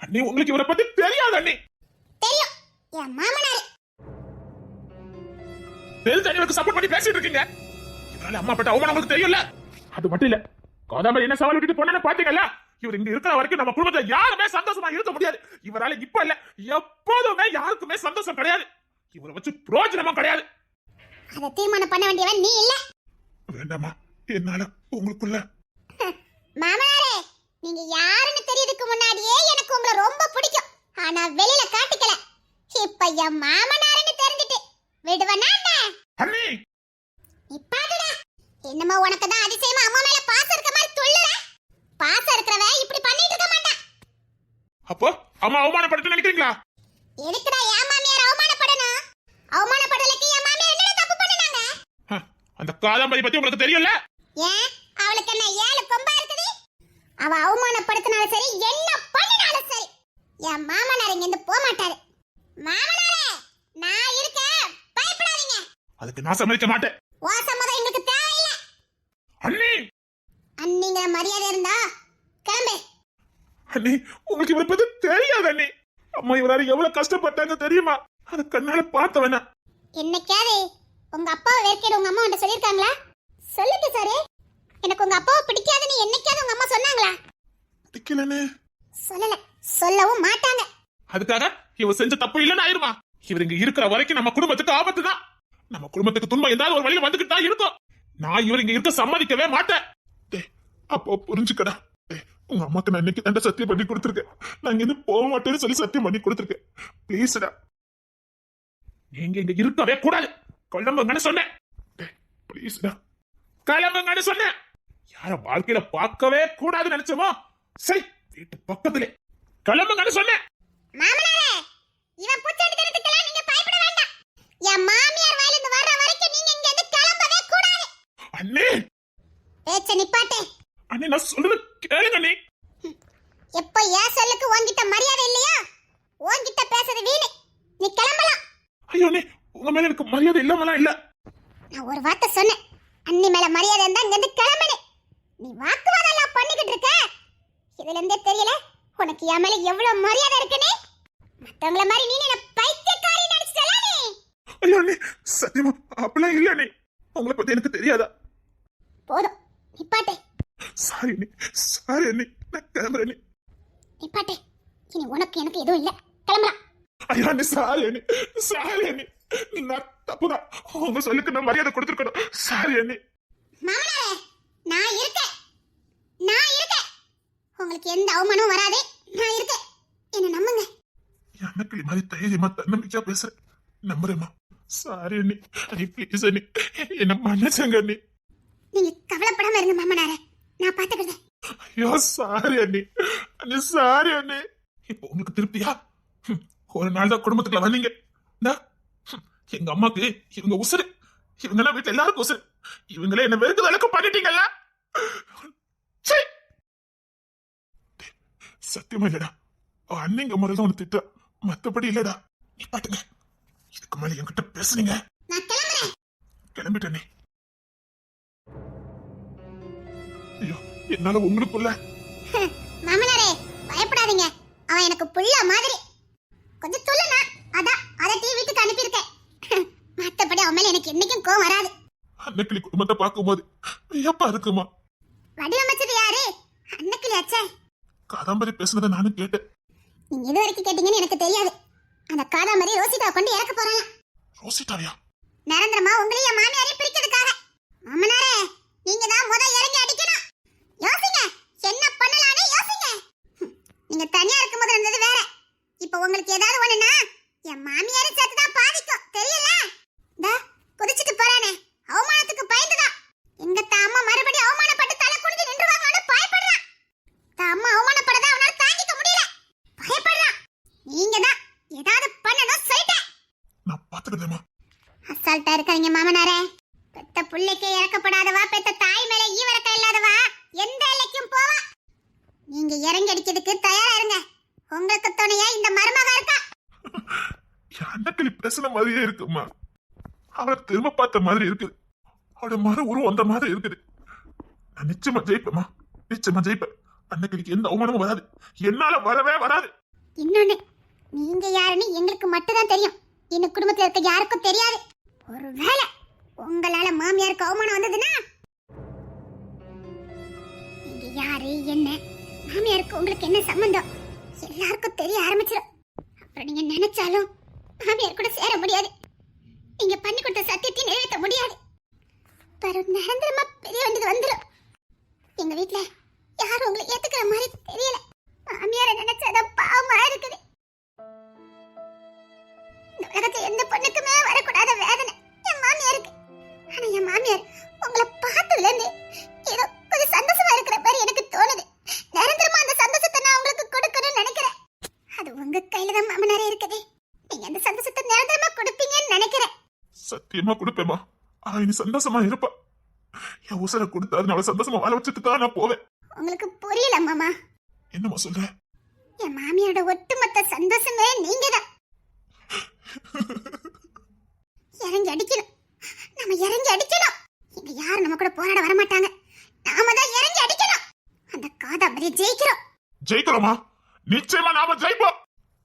அண்ணி உங்களுக்கு இவரை பத்தி தெரியாது அண்ணி. தெரியும், என் மாமனார். தெரிஞ்ச இவருக்கு சப்போர்ட் பண்ணி பேசிட்டு இருக்கீங்க. இவரால அம்மா பட்ட அவமானம் உங்களுக்கு தெரியும்ல. அது மட்டும் இல்ல, காதாம்பரி என்ன சவால் விட்டுட்டு போனான்னு பாத்தீங்கல்ல. இவர் இங்க இருக்கிற வரைக்கும் நம்ம குடும்பத்துல யாருமே சந்தோஷமா இருக்க முடியாது. இவரால இப்ப இல்ல, எப்போதுமே யாருக்குமே சந்தோஷம் கிடையாது. இவரை வச்சு பிரோஜனமா கிடையாது. அதை தீர்மானம் பண்ண வேண்டியவன் நீ இல்ல. வேண்டாமா, என்னால உங்களுக்குள்ள. மாமனாரே, நீங்க யாருன்னு தெரியறதுக்கு முன்னாடியே எனக்கு உங்களை ரொம்ப பிடிக்கும். ஆனா வெளியில காட்டிக்கல. இப்ப என் மாமனாருன்னு தெரிஞ்சிட்டு விடுவனா என்ன? அண்ணி இப்பாடுடா, என்னமோ உனக்கு தான் அதிசயமா அம்மா மேல பாசம் இருக்க மாதிரி சொல்லுற. பாசம் இருக்கிறவ இப்படி பண்ணிட்டு இருக்க மாட்டான். அப்போ அம்மா அவமானப்படுத்த நினைக்கிறீங்களா? எதுக்குடா என் மாமியார் அவமானப்படணும்? அவமானப்படுறதுக்கு என் மாமியார் என்ன தப்பு பண்ணுனாங்க? அந்த காதாம்பரி பத்தி உங்களுக்கு தெரியும்ல. ஏன் அவளுக்கு என்ன 7 கொம்பா இருக்குது? அவ அவமானப்படுத்தினாலும் சரி, என்ன பண்ணினாலும் சரி, என் மாமனார் இங்க இருந்து போக மாட்டாரு. மாமனாரே, நான் இருக்கேன், பயப்படாதீங்க. அதுக்கு நான் சம்மதிக்க மாட்டேன். ஓ சம்மதம் எங்களுக்கு தேவையில்லை. அண்ணி, அண்ணிங்கிற மரியாதை இருந்தா கிளம்பு. அண்ணி உங்களுக்கு இவரை பத்தி தெரியாது அண்ணி. அம்மா இவரால எவ்வளவு கஷ்டப்பட்டாங்க தெரியுமா? அத கண்ணால பார்த்தவனா. என்னைக்காவது உங்க அப்பாவை வேர்க்கேடு உங்க அம்மா உன்ட்ட சொல்லிருக்காங்களா? சொல்லுங்க சாரே. எனக்கு உங்க அப்பாவை பிடிக்காதுன்னு என்னைக்காவது உங்க அம்மா சொன்னாங்களா? பிடிக்கலன்னு சொல்லல, சொல்லவும் மாட்டாங்க. அதுக்காக இவர் செஞ்ச தப்பு இல்லன்னு ஆயிருமா? இவர் இங்க இருக்கிற வரைக்கும் நம்ம குடும்பத்துக்கு ஆபத்து தான். நம்ம குடும்பத்துக்கு துன்பம் ஏதாவது ஒரு வழியில வந்துகிட்டு தான் இருக்கும். நான் இவர் இங்க இருக்க சம்மதிக்கவே மாட்டேன். அப்போ புரிஞ்சுக்கடா. உங்க அம்மாக்கு நான் இன்னைக்கு தண்ட சத்தியம் பண்ணி கொடுத்துருக்கேன். நான் இங்க இருந்து போக மாட்டேன்னு சொல்லி சத்தியம் பண்ணி கொடுத்துருக்கேன். ப்ளீஸ்டா, நீங்க இங்க இருக்கவே கூடாது. கிளம்புங்கன்னு சொன்னேன். ப்ளீஸ்டா, கிளம்புங்கன்னு சொன்னேன். யார வாழ்க்கையில பார்க்கவே கூடாது நினைச்சோமோ, சரி வீட்டு பக்கத்திலே கிளம்புங்கன்னு சொன்னேன். மாமனாரே, இவன் புச்சடிக்கிறதுக்கெல்லாம் நீங்க பயப்பட வேண்டாம். என் மாமியார் வாயில இருந்து வர்ற வரைக்கும் நீங்க இங்க இருந்து கிளம்பவே கூடாது. அண்ணே, பேச்ச நிப்பாட்டு. அண்ணே நான் சொல்றது கேளுங்க அண்ணே. எப்ப ஏன் சொல்லுக்கு உன்கிட்ட மரியாதை இல்லையா? உன்கிட்ட பேசுறது வீணு. நீ கிளம்பலாம். ஐயோ அண்ணே, உங்க மேல எனக்கு மரியாதை இல்லாமலாம் இல்ல. நான் ஒரு வார்த்தை சொன்னேன், அண்ணி மேல மரியாதை இருந்தா இங்க இருந்து கிளம்புனே. நீ வாக்குவாதம் எல்லாம் பண்ணிக்கிட்டு இருக்க. இதுல இருந்தே தெரியல உனக்கு என் மேல எவ்வளவு மரியாதை இருக்குன்னு. மத்தவங்கள மாதிரி நீ என்ன பைத்தியக்காரி நினைச்சிட்டல நீ. ஐயோ அண்ணே, சத்தியமா அப்படிலாம் இல்ல அண்ணே. உங்களை பத்தி எனக்கு தெரியாதா? போதும், நிப்பாட்டு. சாரி அண்ணே, சாரி அண்ணே, நான் கிளம்புறேன் அண்ணே. நிப்பாட்டு. இனி உனக்கு எனக்கு எதுவும் இல்ல, கிளம்பலாம். ஐயோ அண்ணே, சாரி அண்ணே, சாரி அண்ணே. நான் தப்புதான். உங்க சொல்லுக்கு நான் மரியாதை கொடுத்துருக்கணும். சாரி அண்ணே. மாமனாரே, நான் இருக்கேன், நான் இருக்கேன். உங்களுக்கு எந்த அவமானமும் வராது. நான் இருக்கேன், என்ன நம்புங்க. எனக்கு மாதிரி தைரியமா தன்னம்பிக்கையா பேசுறேன். நம்புறேம்மா. சாரி அண்ணே. அண்ணே ப்ளீஸ் அண்ணே, என்ன மன்னிச்சங்க அண்ணே. நீங்க கவலைப்படாம இருங்க மாமனாரே, நான் பாத்துக்கிறேன். ஐயோ சாரி அண்ணே, அண்ணே சாரி அண்ணே. இப்போ உங்களுக்கு திருப்தியா? ஒரு நாள் தான் குடும்பத்துக்குள்ள வந்தீங்க. எங்க அம்மாக்கு இவங்க உசுறு. இவங்க வீட்டுல எல்லாருக்கும் உசுறு. இவங்களே என்ன வெறுக்கு அளவுக்கு பண்ணிட்டீங்கல்ல. சத்தியமா இல்லடா, அண்ணங்க முறையில் தான் உனக்கு திட்ட, மத்தபடி இல்லடா. நீ பாட்டுங்க, இதுக்கு மேல என்கிட்ட பேசுனீங்க. நான் கிளம்புறேன். கிளம்பிட்டேனே. ஐயோ, என்னால உங்களுக்குள்ள. மாமனாரே, பயப்படாதீங்க. அவன் எனக்கு புள்ள மாதிரி. கொஞ்சம் சொல்லுனா அதான் அதட்டி வீட்டுக்கு அனுப்பியிருக்கேன். மத்தபடி அவன் மேல எனக்கு என்னைக்கும் கோவம் வராது. அன்னக்கிளி குடும்பத்தை பார்க்கும்போது ஐயப்பா இருக்குமா? வடிவமைச்சது யாரு? அன்னக்கிளி அச்சே. காதாம்பரி பேசுனதை நானும் கேட்டேன். நீங்க எது வரைக்கும் கேட்டீங்கன்னு எனக்கு தெரியாது. அந்த காதாம்பரி ரோசிதா கொண்டு இறக்க போறாங்க. ரோசிதாவியா? நிரந்தரமா உங்களையும் என் மாமியாரையும் பிரிக்கிறதுக்காக. மாமனாரே, நீங்க தான் முதல் இறங்கி அடிக்கணும். யோசிங்க, என்ன பண்ணலாம்னு யோசிங்க. நீங்க தனியா இருக்கும்போது இருந்தது வேற. இப்போ உங்களுக்கு ஏதாவது ஒண்ணுனா என் மாமியாரை சேர்த்து தான் பாதிக்கும், தெரியல? டா குதிச்சிட்டு போறானே, அவமானத்துக்கு பயந்துதான். எங்க அம்மா மறுபடியும் அவமானப்பட்டு தலை குனிஞ்சு நின்றுவாங்கன்னு பயப்படுறான். அம்மா அவமானப்படத அவனால தாங்கிக்க முடியல, பயப்படுறான். நீங்க தான் ஏதாவது பண்ணணும் சொல்லிட்டேன். நான் பாத்துக்கிறேம்மா. அசால்ட்டா இருக்காதீங்க மாமனாரே. பெத்த புள்ளைக்கே இறக்கப்படாதவா, பெத்த தாய் மேல ஈவரக்க இல்லாதவா எந்த எல்லைக்கும் போவா. நீங்க இறங்கி அடிக்கிறதுக்கு தயாரா இருங்க. உங்களுக்கு துணையா இந்த மருமக இருக்கா. அன்னக்கிளி பேசுன மாதிரியே இருக்குமா? அவளை திரும்ப பார்த்த மாதிரி இருக்குது. அவளோட மறு உருவம் அந்த மாதிரி இருக்குது. நான் நிச்சயமா ஜெயிப்பேம்மா, நிச்சயமா ஜெயிப்பேன். அன்னக்கிளிக்கு எந்த அவமானமும் வராது, என்னால வரவே வராது. இன்னொன்னு, நீங்க யாருன்னு எங்களுக்கு மட்டும்தான் தெரியும். எங்க குடும்பத்துல இருக்க யாருக்கும் தெரியாது. ஒருவேளை உங்களால மாமியாருக்கு அவமானம் வந்ததுன்னா நீங்க யாரு, என்ன, மாமியாருக்கு உங்களுக்கு என்ன சம்பந்தம் எல்லாருக்கும் தெரிய ஆரம்பிச்சிடும். அப்புறம் நீங்க நினைச்சாலும் மாமியார் கூட சேர முடியாது. நீங்க பண்ணி கொடுத்த சத்தியத்தை நிறைவேற்ற முடியாது. நிரந்தரமா பெரிய வேண்டியது வந்துடும். எங்க வீட்டுல யாரும் உங்களை ஏத்துக்கிற மாதிரி தெரியல. மாமியார நினைச்சாதான் பாவமா இருக்குது. இந்த உலகத்துல எந்த பொண்ணுக்குமே வரக்கூடாத வேதனை என் மாமியாருக்கு. ஆனா என் மாமியார் உங்களை பார்த்ததுல இருந்து ஏதோ கொஞ்சம் சந்தோஷமா இருக்கிற மாதிரி எனக்கு தோணுது. நிரந்தரமா அந்த சந்தோஷத்தை நான் உங்களுக்கு கொடுக்கணும்னு நினைக்கிறேன். அது உங்க கையில தான் மாமனாரே இருக்குது. நீங்க அந்த சந்தோஷத்தை நிரந்தரமா கொடுப்பீங்கன்னு நினைக்கிறேன். சத்தியமா கொடுப்பேமா. நீ சந்தோஷமா இருப்பா. என் உசரை கொடுத்தாது அவளை சந்தோஷமா வாழ வச்சுட்டு தான் நான் போவேன். உங்களுக்கு புரியல மாமா. என்னமா சொல்ற? என் மாமியோட ஒட்டுமொத்த சந்தோஷமே நீங்க தான். இறங்கி அடிக்கணும். நம்ம இறங்கி அடிக்கணும். இங்க யாரும் நம்ம கூட போராட வர மாட்டாங்க. நாம தான் இறங்கி அடிக்கணும். அந்த காதாபதியை ஜெயிக்கிறோம். ஜெயிக்கிறோமா? நிச்சயமா நாம ஜெயிப்போம்.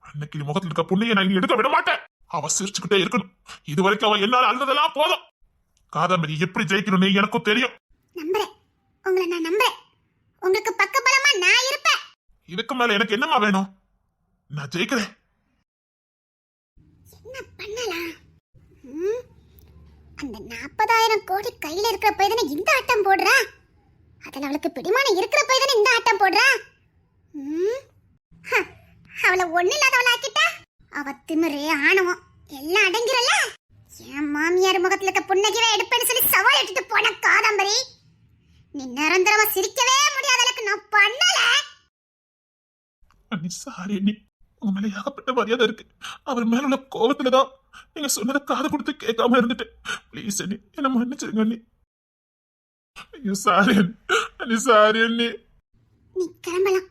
அன்னைக்கு நீ முகத்துல இருக்க புண்ணியை நான் எடுக்க விட மாட்டேன். அவ சிரிச்சுக்கிட்டே இருக்கணும். இது வரைக்கும் அவன் என்னால அழுததெல்லாம் போதும். காதாம்பரி எப்படி ஜெயிக்கணும்னு எனக்கும் தெரியும். நம்புறேன். உங்களை நான் நம்புறேன். உங்களுக்கு பக்கபலமா நான் இருப்பேன். இதுக்கு மேல எனக்கு என்னமா வேணும்? நான் ஜெயிக்கிறேன். என்ன பண்ணலாம்? அந்த 40,000 கோடி கையில இருக்கிற போய் தானே இந்த ஆட்டம் போடுறா. அதுல அவளுக்கு பிடிமானம் இருக்கிற போய் தானே இந்த ஆட்டம் போடுறா. அவளை ஒண்ணு இல்லாதவள ஆக்கிட்டா அவ திமிரு ஆணவம் எல்லாம் அடங்கிரல. என் மாமியார் முகத்துல இருக்க புன்னகையை எடுப்பேன்னு சொல்லி சவால் எடுத்துட்டு போன காதாம்பரி, நீ நிரந்தரமா சிரிக்கவே முடியாத அளவுக்கு நான் பண்ணல. சாரி அண்ணி, உங்க மேல ஏகப்பட்ட மரியாதை இருக்கு. அவர் மேல உள்ள கோபத்துலதான் நீங்க சொன்னதை காது கொடுத்து கேட்காம இருந்துட்டேன். ப்ளீஸ் அண்ணி, என்ன மன்னிச்சிருங்க அண்ணி. ஐயோ சாரி அண்ணி, சாரி அண்ணி. நீ கிளம்பலாம்.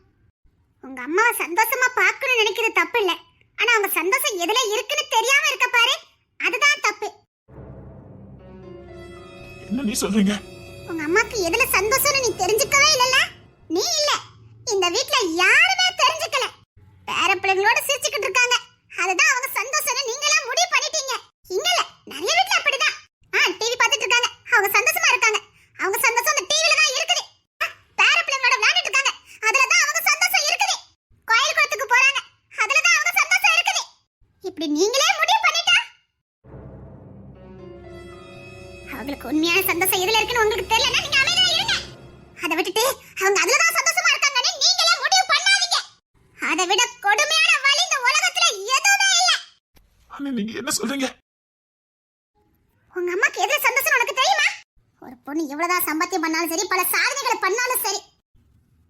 உங்க அம்மாவை சந்தோஷமா பார்க்கணும்னு நினைக்கிறது தப்பு இல்ல. ஆனா அவங்க சந்தோஷம் எதுல இருக்குன்னு தெரியாம இருக்க பாரு, அதுதான் தப்பு. என்ன நீ சொல்றீங்க? உங்க அம்மாக்கு எதுல சந்தோஷம்னு நீ தெரிஞ்சுக்கவே இல்லல. நீ இல்ல, இந்த வீட்ல யாருமே தெரிஞ்சுக்கல. பேர பிள்ளைங்களோட சிரிச்சுக்கிட்டு இருக்காங்க. அதுதான் அவங்க சந்தோஷம்னு நீங்க எல்லாம் முடிவு பண்ணிட்டீங்க. இங்க இல்ல, நிறைய வீட்ல அப்படிதான். டிவி பார்த்துட்டு இருக்காங்க, அவங்க சந்தோஷமா இருக்காங்க. அவங்க சந்தோஷம் அந்த டிவில தான் இருக்குது. பேர பிள்ளைங்களோட விளையாடிட்டு இருக்காங்க, அதுல தான் அவங்க சந்தோஷம் இருக்குது. கோயில் குளத்துக்கு போறாங்க, அதுல தான் அவங்க சந்தோஷம் இருக்குது. இப்படி நீங்களே முடிவு பண்ணிட்டா அவங்களுக்கு உண்மையான சந்தோஷம் எதுல இருக்குன்னு உங்களுக்கு தெரியலன்னா நீங்க அமைதியா இருங்க. அதை விட்டுட்டு அவங்க அதுல தான் சந்தோஷமா இருக்காங்கன்னு நீங்களே முடிவு பண்ணாதீங்க. அதை விட கொடுமையான வலி இந்த உலகத்துல எதுவுமே இல்ல. அண்ணே நீங்க என்ன சொல்றீங்க? உங்க அம்மாக்கு எதுல சந்தோஷம் உனக்கு தெரியுமா? ஒரு பொண்ணு எவ்வளவுதான் சம்பாத்தியம் பண்ணாலும் சரி, பல சாதனைகளை பண்ணாலும் சரி,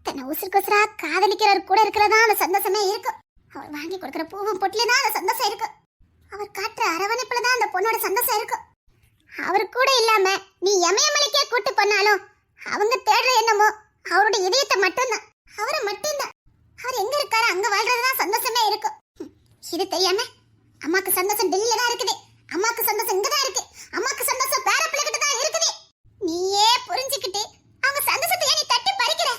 தன்னை உசுருக்குசுரா காதலிக்கிறவர் கூட இருக்கிறதா அந்த சந்தோஷமே இருக்கும். அவர் வாங்கி கொடுக்கிற பூவும் பொட்டில தான் அந்த சந்தோஷம் இருக்கும். அவர் காட்டுற அரவணைப்புல தான் அந்த பொண்ணோட சந்தோஷம் இருக்கும். அவர் கூட இல்லாம நீ எமயமலைக்கே கூட்டு பண்ணாலும் அவங்க தேடுற என்னமோ அவரோட இதயத்தை மட்டும்தான், அவரை மட்டும்தான். அவர் எங்க இருக்காரு அங்க வாழ்றதுதான் சந்தோஷமே இருக்கும். இது தெரியாம அம்மாக்கு சந்தோஷம் டெல்லியில தான் இருக்குது, அம்மாக்கு சந்தோஷம் இங்கதான் இருக்கு, அம்மாக்கு சந்தோஷம் பேர பிள்ளைகிட்ட தான் இருக்குது. நீயே புரிஞ்சுக்கிட்டு அவங்க சந்தோஷத்தை ஏன் நீ தட்டி பறிக்கிற?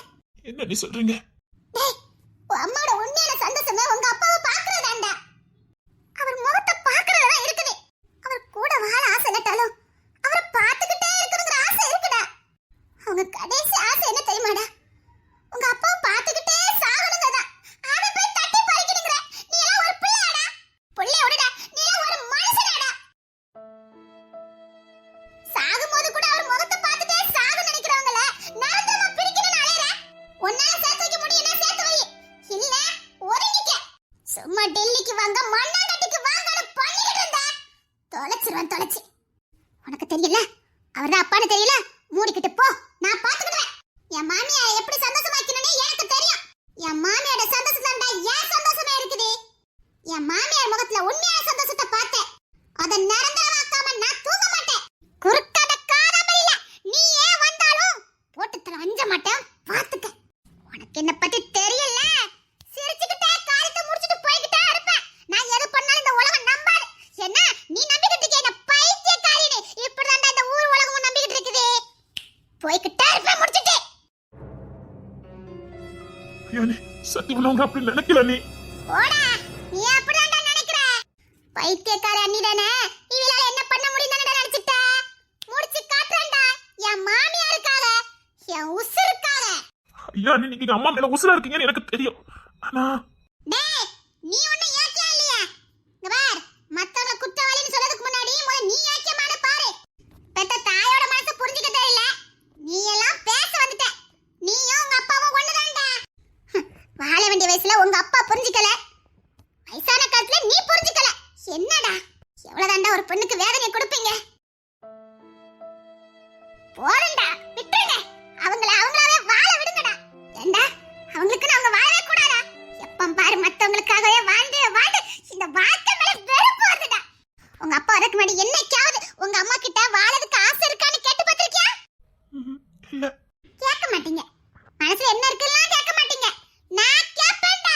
என்ன நீ சொல்றீங்க? டேய், உன் அம்மாவோட உண்மையான சந்தோஷமே உங்க அப்பாவை பாக்குறதாண்டா. அவர் முகத்தை பாக்குறதா இருக்குது. அவர் கூட வாழ ஆசை இல்லட்டாலும் அவரை பார்த்துக்கிட்டே இருக்கணுங்கிற ஆசை இருக்குடா. அவங்க கடைசி ஆசை என்ன தெரியுமாடா? உங்க அப்பாவை பார்த்துக்கிட்டே சாகணுங்கதா. அதை போய் தட்டி பறிக்கணுங்கற. நீ எல்லாம் ஒரு பிள்ளையாடா? பிள்ளையோடடா, நீ எல்லாம் ஒரு மனுஷனாடா. சாகும்போது கூட அவர் முகத்தை பார்த்துட்டே சாக நினைக்கிறவங்கள நரந்தமா பிரிக்கணும்னு அலையற. உன்னால சேர்த்து வைக்க முடியும்னா சேர்த்து வை, இல்ல ஒதுங்கிக்க. சும்மா டெல்லிக்கு வாங்க, மண்ணாங்கட்டிக்கு வாங்கன்னு பண்ணிக்கிட்டு இருந்தா தொலைச்சிருவேன், தொலைச்சி. உனக்கு தெரியல, அவர்தான் அப்பான்னு தெரியல. மூடிக்கிட்டு போ, நான் பாத்துக்கிடுவேன். என் மாமியாரை எப்படி சந்தோஷமாக்கணும்னு எனக்கு தெரியும். என் மாமியாரோட சந்தோஷத்தாண்டா ஏன் சந்தோஷமே இருக்குது. என் மாமியார் முகத்துல உண்மையான சந்தோஷத்தை பார்த்தேன். அதை நிரந்தரமாக்காம நான் தூங்க மாட்டேன். குறுக்காத காதாமரியில நீ ஏன் வந்தாலும் போட்டு தர அஞ்ச மாட்டேன், பாத்துக்க. உனக்கு என்ன பத்தி தெரியல. சிரிச்சுக்கிட்டே காரியத்தை முடிச்சிட்டு போய்கிட்டே இருப்பேன். நான் எது பண்ணாலும் இந்த உலகம் நம்பாது. என்ன நீ நம்பிக்கிட்டு இருக்க? என்ன பைத்தியக்காரினே. இப்படிதான்டா இந்த ஊர் உலகமும் நம்பிக்கிட்டு இருக்குது. போய்கிட்டே இருப்பேன் முடிச்சிட்டு. ஐயோ நீ சத்தியமா அவங்க அப்படி நினைக்கல. நீ போடா, நீ அப்படிதான்டா நினைக்கிற. பைத்தியக்கார அண்ணிதானே, இவளால என்ன பண்ண முடியும்னு நினைச்சிட்ட? முடிச்சு காட்டுறேன்டா, என் மாமியாருக்காக, என் உசுருக்காக. ஐயா நீங்க அம்மா மேல உசுரா இருக்கீங்கன்னு எனக்கு தெரியும். ஆனா டேய், நீ ஒண்ணு யோக்கியம் இல்லையா? இங்க பார், மத்தவங்கள குற்றவாளின்னு சொல்றதுக்கு முன்னாடி முதல்ல நீ யோக்கியமான பாரு. பெத்த தாயோட மனசை புரிஞ்சுக்க தெரியல, நீ எல்லாம் பேச வந்துட்ட. நீயும் உங்க அப்பாவும் ஒண்ணுதான்டா. வாழ வேண்டிய வயசுல உங்க அப்பா புரிஞ்சுக்கல, வயசான காலத்துல நீ புரிஞ்சுக்கல. என்னடா எவ்வளவுதான்டா ஒரு பெண்ணுக்கு வேதனை கொடுப்பீங்க? போறேன்டா, விட்டுருங்க. அவங்களாவே வாழ விடுங்கடா. ஏண்டா அவங்களுக்கு அவங்க வாழவே கூடாதா? எப்பம் பாரு மத்தவங்களுக்காகவே வாழ்ந்து வாழ்ந்து இந்த வாழ்க்கை மேல வெறுப்பு வருதுடா. உங்க அப்பா அதுக்கு முன்னாடி என்னைக்காவது உங்க அம்மா கிட்ட வாழறதுக்கு ஆசை இருக்கான்னு கேட்டு பார்த்திருக்கியா? இல்ல. கேட்க மாட்டீங்க. மனசுல என்ன இருக்குன்னு கேட்க மாட்டீங்க. நான் கேப்பேன்டா.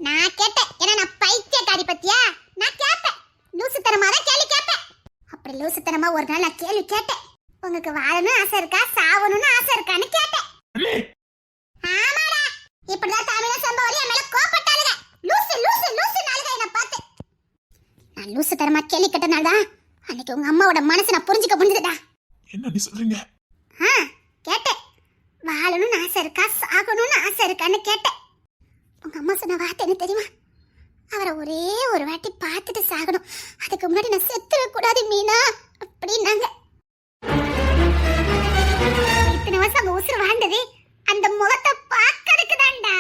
நான் கேட்டேன். ஏன்னா நான் பைத்தியக்காரி பத்தியா? நான் கேட்பேன். லூசுத்தனமா தான் கேள்வி கேட்பேன். அப்படி லூசுத்தனமா ஒரு நாள் நான் கேள்வி கேட்டேன். உங்களுக்கு வாழணும்னு ஆசை இருக்கா, சாவணும்னு ஆசை இருக்கான்னு கேட்டேன். ஆமாடா, இப்படிதான் தமிழ சம்பவம் என் மேல கோபப்பட்டாளுங்க. லூசு லூசு லூசு நாளுங்க என்ன பார்த்து. நான் லூசுத்தனமா கேள்வி கேட்டனால்தான் அன்னைக்கு உங்க அம்மாவோட மனசை நான் புரிஞ்சுக்க முடிஞ்சதுடா. என்ன நீ சொல்றீங்க? கேட்டேன். வாழணும்னு ஆசை இருக்கா, சாகணும்னு ஆசை இருக்கான்னு கேட்டேன். உங்க அம்மா சொன்ன வார்த்தை என்ன தெரியுமா? அவரை ஒரே ஒரு வாட்டி பார்த்துட்டு சாகணும், அதுக்கு முன்னாடி நான் செத்துட கூடாது மீனா அப்படின்னாங்க. இத்தனை வருஷம் அங்க உசுறு வாழ்ந்தது அந்த முகத்தை பார்க்கறதுக்கு தான்டா.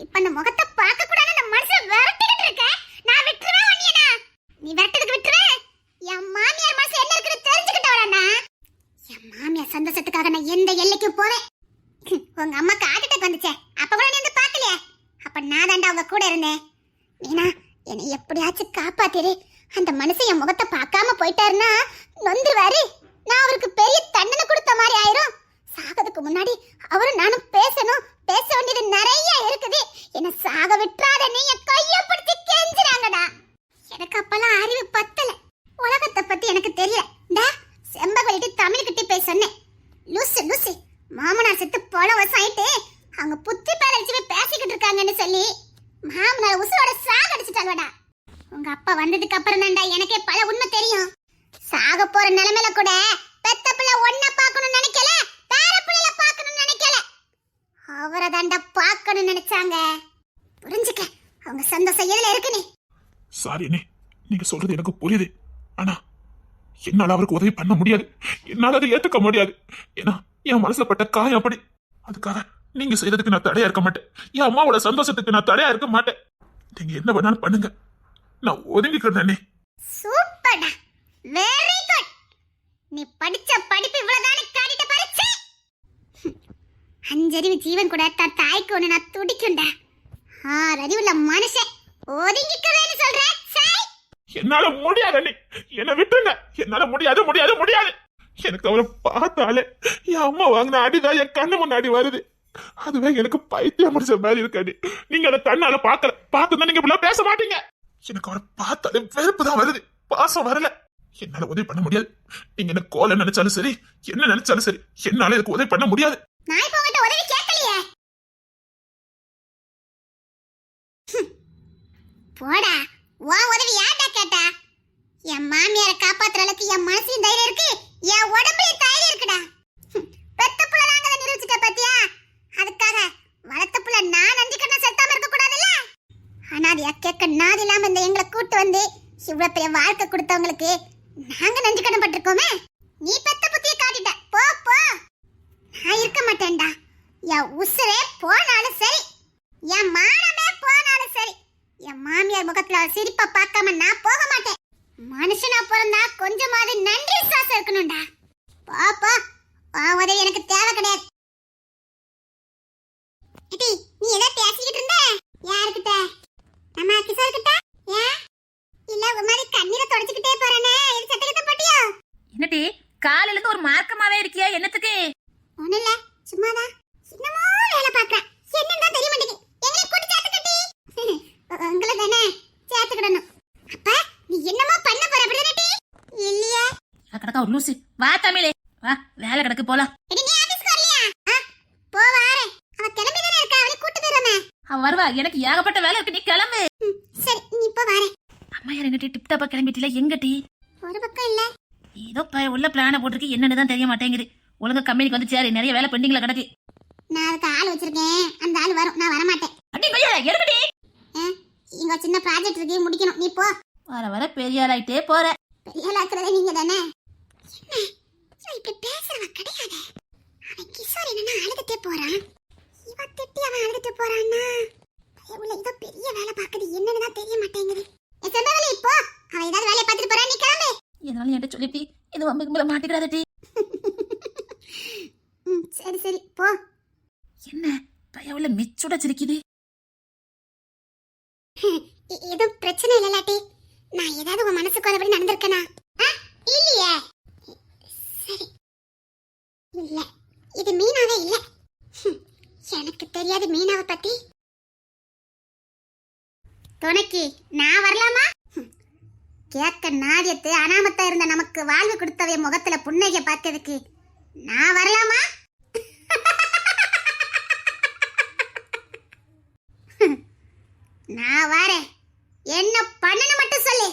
இப்ப அந்த முகத்தை பார்க்க கூடாது அந்த மனுஷன் விரட்டிக்கிட்டு இருக்க. நான் விட்டுருவேன் உன்னையனா? நீ விரட்டதுக்கு விட்டுருவேன். என் மாமியார் மனசு என்ன இருக்குன்னு தெரிஞ்சுக்கிட்டவளா? என் மாமியார் சந்தோஷத்துக்காக நான் எந்த எல்லைக்கு போவேன். உங்க அம்மாக்கு ஹார்ட் அட்டாக் வந்துச்சே, அப்ப கூட நீ வந்து பார்க்கலையே? அப்ப நான் தாண்டா அவங்க கூட இருந்தேன். மீனா, என்னை எப்படியாச்சும் காப்பாத்திரு. அந்த மனுஷன் என் முகத்தை பார்க்காம போயிட்டாருன்னா நொந்துருவாரு. நான் அவருக்கு பெரிய தண்டனை கொடுத்த மாதிரி ஆயிரும். சாகதுக்கு முன்னாடி அவரும் நானும் பேசணும். பேச வேண்டியது நிறைய இருக்குது. என்ன சாக விட்டுறாத, நீ என் கைய பிடிச்சு கெஞ்சுறாங்கடா. எனக்கு அப்பெல்லாம் அறிவு பத்தல. உலகத்தை பத்தி எனக்கு தெரியல. செம்பகவலிட்டு தமிழ் கிட்ட போய் சொன்னேன். லூசு லூசு, மாமனார் செத்து பல வருஷம் ஆயிட்டு அவங்க புத்தி பேர வச்சு பேசிக்கிட்டு இருக்காங்கன்னு சொல்லி மாமனார் உசுரோட சாகடிச்சுட்டாங்கடா. உங்க அப்பா வந்ததுக்கு அப்புறம் தான்டா எனக்கே பல உண்மை தெரியும். சாக போற நிலைமையில கூட பெத்த பிள்ளை ஒன்ன பார்க்கணும்னு நினைக்கல, பேர பிள்ளைல பார்க்கணும்னு நினைக்கல, அவரை தாண்டா பார்க்கணும்னு நினைச்சாங்க. புரிஞ்சுக்க, அவங்க சந்தோஷம் எதுல இருக்குன்னு. சாரி அண்ணே, நீங்க சொல்றது எனக்கு புரியுது. ஆனா என்னால அவருக்கு உதவி பண்ண முடியாது. என்னால அதை ஏத்துக்க முடியாது. ஏன்னா என் மனசுல பட்ட காயம் அப்படி. அதுக்காக நீங்க செய்யறதுக்கு நான் தடையா இருக்க மாட்டேன். என் அம்மாவோட சந்தோஷத்துக்கு நான் தடையா இருக்க மாட்டேன். நீங்க என்ன வேணாலும் பண்ணுங்க, நான் ஒதுங்கிக்கிறேன் அண்ணே. சூப்பர்டா, வெரி குட். நீ படிச்ச படிப்பு இவ்வளவுதானே காட்டிட்ட பரிச்சு. அஞ்சறிவு ஜீவன் கூட தான் தாய்க்கு ஒண்ணு நான் துடிக்கும்டா. அறிவுள்ள மனுஷன் ஒதுங்கிக்கவேன்னு சொல்றேன். என்னால முடியாது அண்ணே, என்ன விட்டுருங்க. என்னால முடியாது முடியாது முடியாது. எனக்கு அவரை பார்த்தாலே என் அம்மா வாங்கின அடிதான் என் கண்ணு முன்னாடி வருது. அதுவே எனக்கு பைத்தியம் முடிச்ச மாதிரி இருக்காது. நீங்க அதை கண்ணால பாக்கல, பார்த்துதான் நீங்க இப்படிலாம் பேச மாட்டீங்க. எனக்கு அவரை பார்த்தாலே வெறுப்பு தான் வருது, பாசம் வரல. என்னால உதவி பண்ண முடியாது. நீங்க என்ன கோல நினைச்சாலும் சரி, என்ன நினைச்சாலும் சரி, என்னால இதுக்கு உதவி பண்ண முடியாது. நான் இப்ப உங்ககிட்ட உதவி கேட்கலையே. போடா, உன் உதவி யார்டா கேட்டா? என் மாமியாரை காப்பாத்துற அளவுக்கு என் மனசுலயும் தைரியம் இருக்கு, என் உடம்புலயும் தைரியம் இருக்குடா. பெத்த புள்ள நாங்க நிரூபிச்சுட்ட பாத்தியா? அதுக்காக வளர்த்த புள்ள நான் நஞ்சிக்கணும் செத்தாம இருக்க கூடாதுல்ல? அனாதையா கேட்க நாதி இல்லாம இந்த எங்களை கூட்டு வந்து இவ்வளவு பெரிய வாழ்க்கை கொடுத்தவங்களுக்கு நாங்க நன்றி கடன் பட்டிருக்கோமே. நீ பெத்த புத்திய காட்டிட்ட, போ போ. நான் இருக்க மாட்டேன்டா. என் உசுரே போனாலும் சரி, என் மானமே போனாலும் சரி, என் மாமியார் முகத்துல சிரிப்பா பார்க்காம நான் போக மாட்டேன். மனுஷனா பிறந்தா கொஞ்சமாவது நன்றி விசுவாசம் இருக்கணும்டா. பாப்பா, உதவி எனக்கு தேவை கிடையாது. நீ ஏதோ பேசிக்கிட்டு இருந்த? யாருக்கிட்ட? நம்ம கிஷோர் கிட்ட? ஏன் இல்ல ஒரு மாதிரி கண்ணீரை தொடச்சிக்கிட்டே போறானே, இது சட்டக்கட்ட போட்டியோ? என்னடி காலையில இருந்து ஒரு மார்க்கமாவே இருக்கியா? என்னத்துக்கு? ஒண்ணும் இல்ல, சும்மாதான். என்னமோ வேலை பார்க்கறேன். என்னன்னு தெரிய மாட்டேங்குது. எங்களை கூட்டி சேர்த்துக்கட்டி. உங்களை தானே சேர்த்துக்கிடணும். அப்ப நீ என்னமோ பண்ண போற அப்படிதானே? இல்லையா? கடக்கா ஒரு லூசு. வா தமிழே, வா, வேலை கிடக்கு போலாம். நீ ஆபீஸ்க்கு வரலையா? போ வாரேன். அவ கிளம்பி தானே இருக்கா, அவளை கூட்டி போறமே. அவ வருவா, எனக்கு ஏகப்பட்ட வேலை இருக்கு, நீ கிளம்பு. அம்மா யாருங்கட்டி டிப் டாப்பா கிளம்பிட்டில எங்கட்டி? ஒரு பக்கம் இல்ல. ஏதோ உள்ள பிளான போட்டிருக்கு, என்னன்னு தான் தெரிய மாட்டேங்குது. ஒழுங்கா கம்பெனிக்கு வந்து சேரு, நிறைய வேலை பெண்டிங்ல கிடக்கு. நான் அதுக்கு ஆள் வச்சிருக்கேன், அந்த ஆள் வரும், நான் வர மாட்டேன். அடி பையா எடுக்கடி. இங்க சின்ன ப்ராஜெக்ட் இருக்கு, முடிக்கணும், நீ போ. வர வர பெரிய ஆளாயிட்டே போற. பெரிய ஆளாக்குறதே நீங்க தானே. என்ன இப்படி பேசுறவ கிடையாது. அவன் கிஷோர் என்னன்னா அழுதுட்டே போறான், இவ திட்டி அவன் அழுதுட்டு போறான்னா உள்ள ஏதோ பெரிய வேலை பாக்குது, என்னன்னு தான் தெரிய மாட்டேங்குது. செம்பவலி போ, அவ ஏதாவது வேலையை பார்த்துட்டு போறா, நீ கிளம்பு. என்னாலும் என்கிட்ட சொல்லிட்டி, இது வம்புக்குள்ள மாட்டிக்கிறாதட்டி. சரி சரி போ. என்ன பையவுல மிச்சுட சிரிக்குது. எதுவும் பிரச்சனை இல்லலாட்டி, நான் ஏதாவது உன் மனசுக்கு வந்தபடி நடந்திருக்கேனா? இல்லையே. சரி இல்ல, இது மீனாவே இல்ல. எனக்கு தெரியாது மீனாவை பத்தி. துணைக்கு நான் வரலாமா? கேட்க நாரியத்து அனாமத்தா இருந்த நமக்கு வாழ்வு கொடுத்தவை முகத்துல புன்னகை பார்த்ததுக்கு நான் வரலாமா? நான் வரேன், என்ன பண்ணணும் மட்டும் சொல்லு.